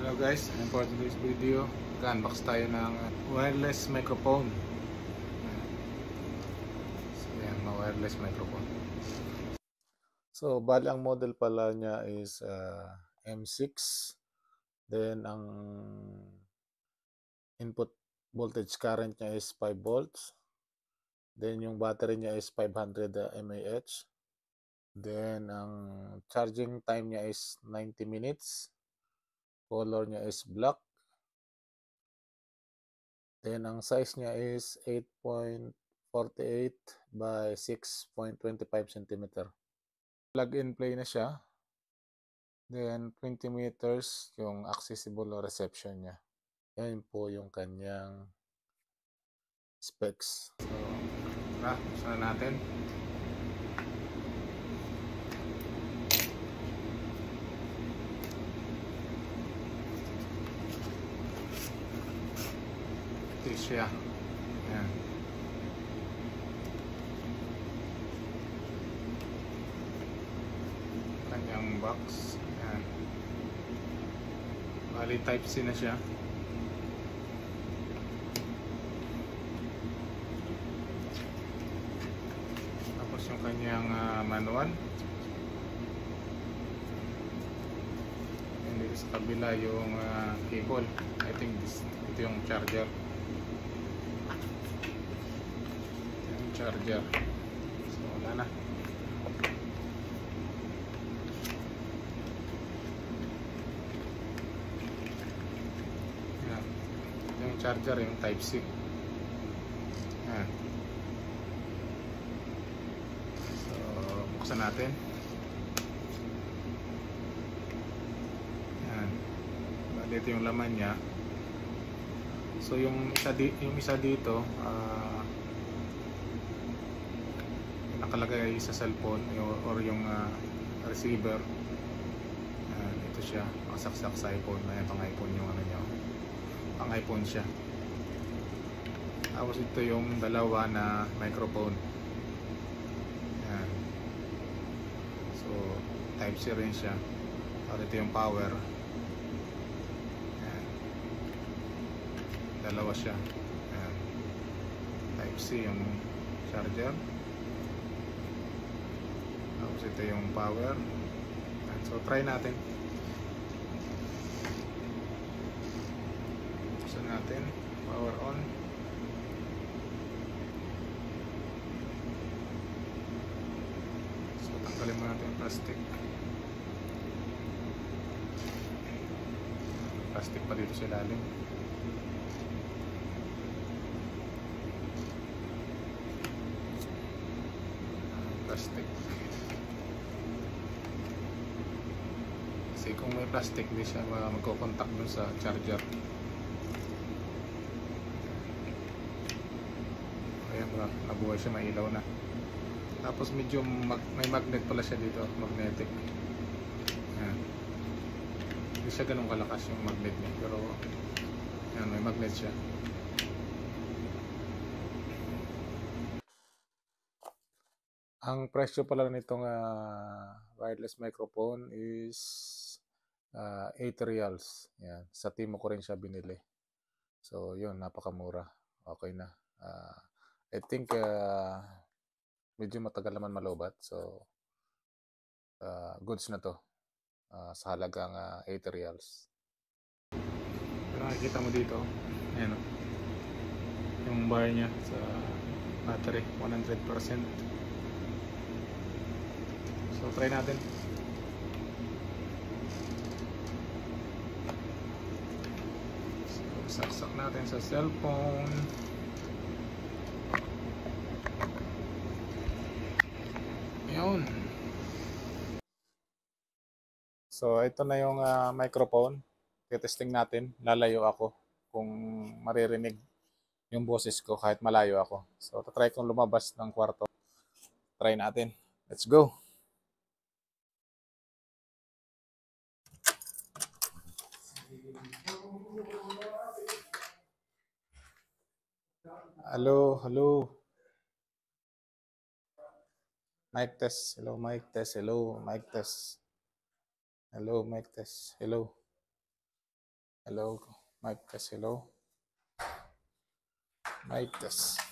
Hello guys, and for today's video, mag-unbox tayo ng wireless microphone. So yan, wireless microphone. So bali ang model pala niya is M6. Then ang input voltage current niya is 5 volts. Then yung battery niya is 500 mAh. Then ang charging time niya is 90 minutes. Color niya is black. Then ang size niya is 8.48 by 6.25 cm. Plug and play na siya. Then 20 meters yung accessible reception niya. Yan po yung kanyang specs. So, buksan natin. Ito siya. Yan. Kanyang box. Yan. Bali type C na siya. Tapos yung kanyang manual. And dito sa kabila yung cable. I think ito yung charger. Charger. So wala na. Yan. Yung charger, yung type C. Yan. So buksan natin. Yan. Dito yung laman niya. So yung isa dito nakalagay sa cellphone or yung receiver. Ito siya, makasaksak sa iPhone. May pang iPhone yung ano niya, pang iPhone siya. Tapos ito yung dalawa na microphone. Yan. So type C rin siya. Tapos ito yung power. Yan. Dalawa siya. Yan. Type C yung charger. Tapos ito yung power. So try natin. Buksan natin. Power on. So tanggalin mo natin yung plastic. Plastic pa dito sa ilalim. Plastic. Kasi kung may plastic, di siya magko-contact dun sa charger. Ayan, nabuhay siya, mailaw na. Tapos medyo may magnet pala siya dito, magnetic. Ayan. Hindi siya ganun kalakas yung magnet niya, pero ayan, may magnet siya. Ang presyo pala nitong wireless microphone is 8 reals. Yan. Sa Timo ko rin siya binili. So, yun, napakamura. Okay na. I think medyo matagal naman malobat. So, goods na to. Sa halagang 8 reals. Pero nakikita mo dito, ayan, yung bar niya sa battery, 100%. So, try natin. Saksak natin sa cellphone. Ayun. So ito na yung microphone. Testing natin. Lalayo ako kung maririnig yung boses ko kahit malayo ako. So tatry kong lumabas ng kwarto. Try natin. Let's go. Hello, hello. Mic test. Hello, mic test. Hello, mic test. Hello, mic test. Hello. Hello, mic test, hello. Mic test.